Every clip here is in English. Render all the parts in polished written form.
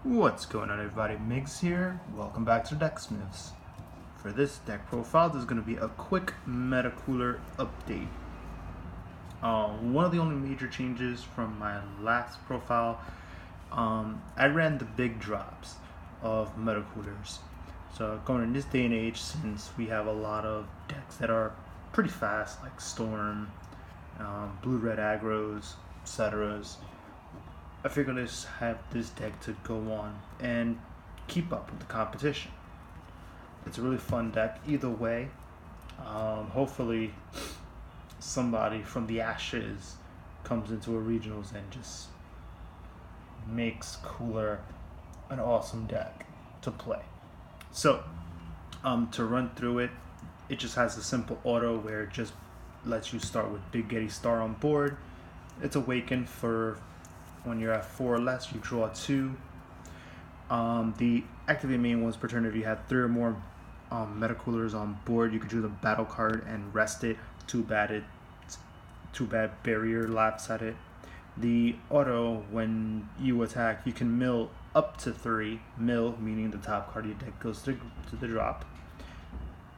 What's going on, everybody? Migz here. Welcome back to Decksmiths. For this deck profile, there's going to be a quick meta cooler update. One of the only major changes from my last profile, I ran the big drops of meta coolers. So going in this day and age, since we have a lot of decks that are pretty fast, like Storm, blue-red aggros, etc. I figured let's have this deck to go on and keep up with the competition. It's a really fun deck either way. Hopefully somebody from the ashes comes into a regionals and just makes cooler an awesome deck to play. So to run through it, it just has a simple auto where it just lets you start with Big Getty Star on board. It's awakened for when you're at 4 or less, you draw 2. The activate main ones per turn. If you have 3 or more meta coolers on board, you could do the battle card and rest it. Too bad barrier laps at it. The auto, when you attack, you can mill up to 3. Mill meaning the top card of your deck goes to the drop.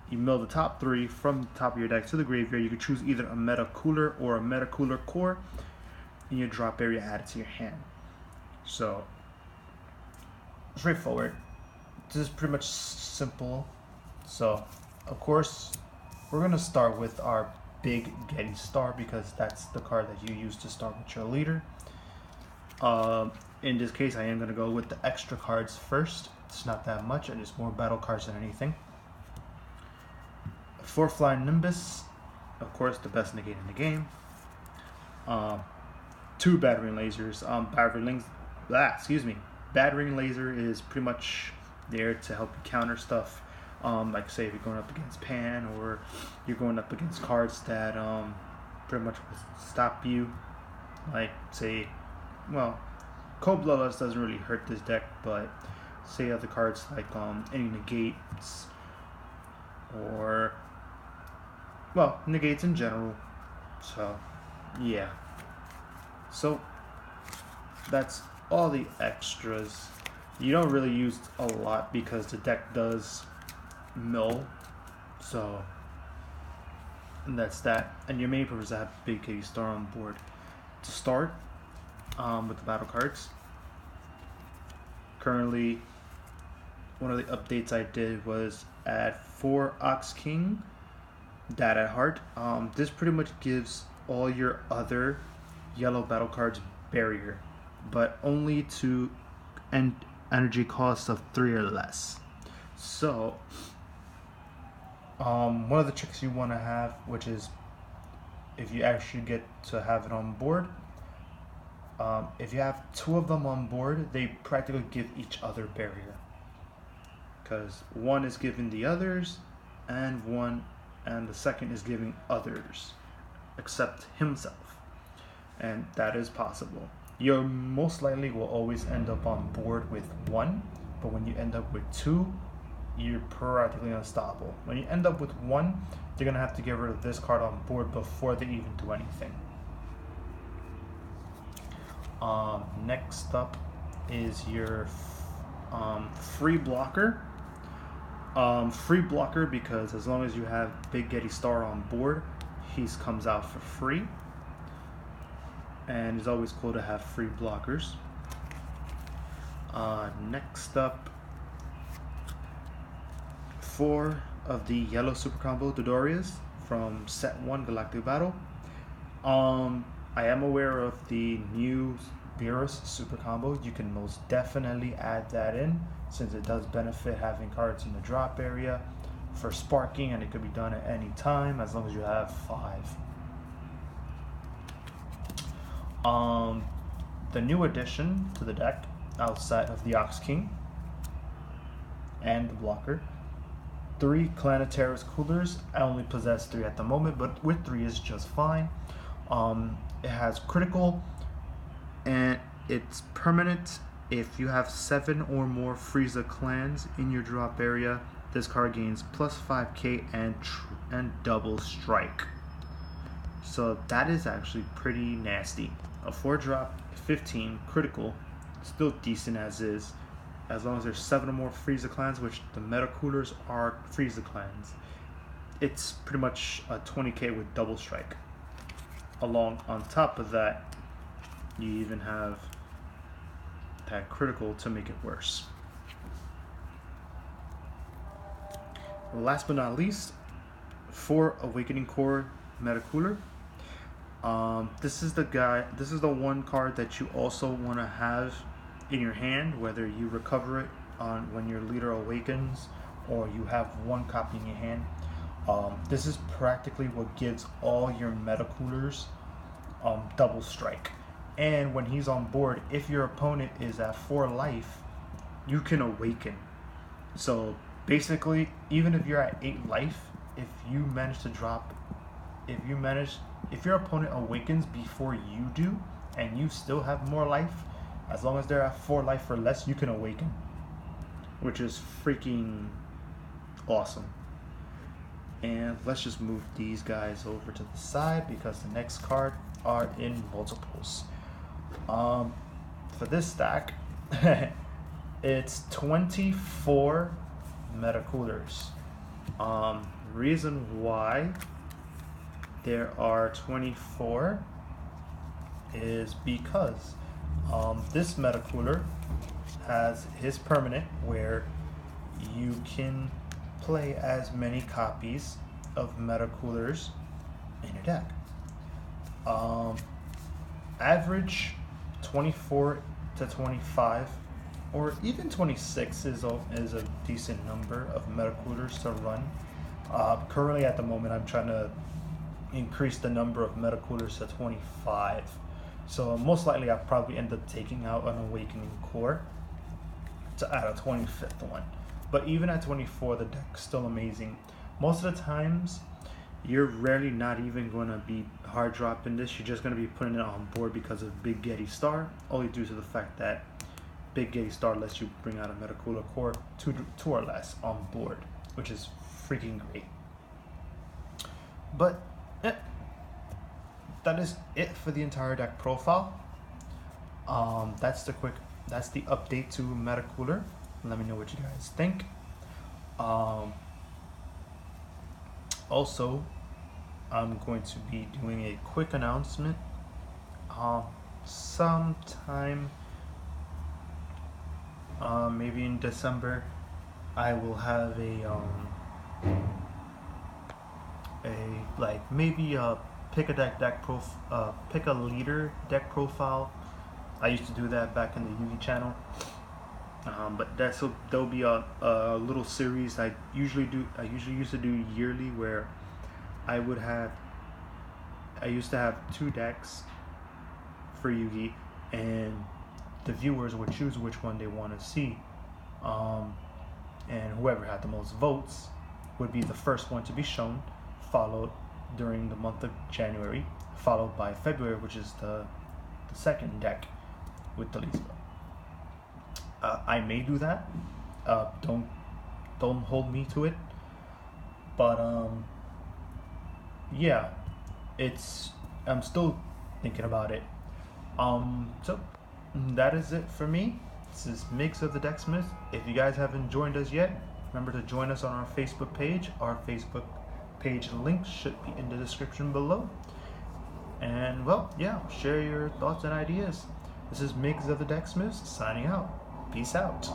You mill the top 3 from the top of your deck to the graveyard. You could choose either a meta cooler or a meta cooler core, and your drop area added to your hand. So straightforward. This is pretty much simple. So of course we're gonna start with our Big Getty Star because that's the card that you use to start with your leader. In this case I am gonna go with the extra cards first. It's not that much and it's more battle cards than anything. 4 flying Nimbus, of course the best negate in the game. 2 battering lasers. Battering laser is pretty much there to help you counter stuff. Like say if you're going up against Pan or you're going up against cards that pretty much will stop you. Like say, well, Cold Bloodlust doesn't really hurt this deck, but say other cards like any negates or negates in general. So yeah. So that's all the extras. You don't really use a lot because the deck does mill. So and that's that. And your main purpose is to have Big Getty Star on board. To start with the battle cards. Currently, one of the updates I did was add 4 Ox King, Dad at Heart. This pretty much gives all your other yellow battle cards barrier, but only to an energy cost of 3 or less. So one of the tricks you want to have, which is if you actually get to have it on board, if you have 2 of them on board, they practically give each other barrier, because one is giving the others and the second is giving others except himself. And that is possible. You most likely will always end up on board with 1, but when you end up with 2, you're practically unstoppable. When you end up with 1, you're gonna have to get rid of this card on board before they even do anything. Next up is your free blocker. Free blocker because as long as you have Big Getty Star on board, he comes out for free. And it's always cool to have free blockers. Next up, 4 of the yellow super combo Dodorias from set 1 Galactic Battle. I am aware of the new Beerus super combo. You can most definitely add that in since it does benefit having cards in the drop area for sparking, and it could be done at any time as long as you have 5. The new addition to the deck, outside of the Ox King and the blocker, 3 Clanatera's coolers. I only possess 3 at the moment, but with 3 is just fine. It has critical, and it's permanent. If you have 7 or more Frieza clans in your drop area, this card gains plus 5k and double strike. So that is actually pretty nasty. A 4-drop, 15 critical, still decent as is. as long as there's 7 or more Frieza clans, which the meta coolers are Frieza clans. It's pretty much a 20k with double strike. Along on top of that, you even have that critical to make it worse. Last but not least, for Awakening Core meta cooler. This is the one card that you also want to have in your hand, whether you recover it on when your leader awakens or you have one copy in your hand. This is practically what gives all your meta coolers double strike. And when he's on board, if your opponent is at 4 life, you can awaken. So basically, even if you're at 8 life, if your opponent awakens before you do and you still have more life, as long as they're at 4 life or less, you can awaken, which is freaking awesome. And let's just move these guys over to the side because the next card are in multiples. For this stack, it's 24 meta coolers. Reason why there are 24 is because this meta cooler has his permanent where you can play as many copies of meta coolers in your deck. Average 24 to 25 or even 26 is a decent number of meta coolers to run. Currently at the moment I'm trying to increase the number of meta coolers to 25, so most likely I'll probably end up taking out an Awakening Core to add a 25th one. But even at 24, the deck's still amazing. Most of the times you're rarely not even going to be hard dropping this. You're just going to be putting it on board because of Big Getty Star, only due to the fact that Big Getty Star lets you bring out a meta cooler core two or less on board, which is freaking great. But that is it for the entire deck profile. That's the update to meta cooler. Let me know what you guys think. Also, I'm going to be doing a quick announcement. Sometime maybe in December, I will have pick a leader deck profile. I used to do that back in the Yugi channel. But there'll be a little series I usually used to do yearly, where I used to have 2 decks for Yugi, and the viewers would choose which one they want to see, and whoever had the most votes would be the first one to be shown, followed during the month of January, followed by February, which is the second deck with the least votes. I may do that. Don't hold me to it. But yeah, I'm still thinking about it. So that is it for me. This is Migz of the Decksmith. If you guys haven't joined us yet, remember to join us on our Facebook page. Our Facebook page link should be in the description below. And well, yeah, share your thoughts and ideas. This is Migz of the Decksmith signing out. Peace out.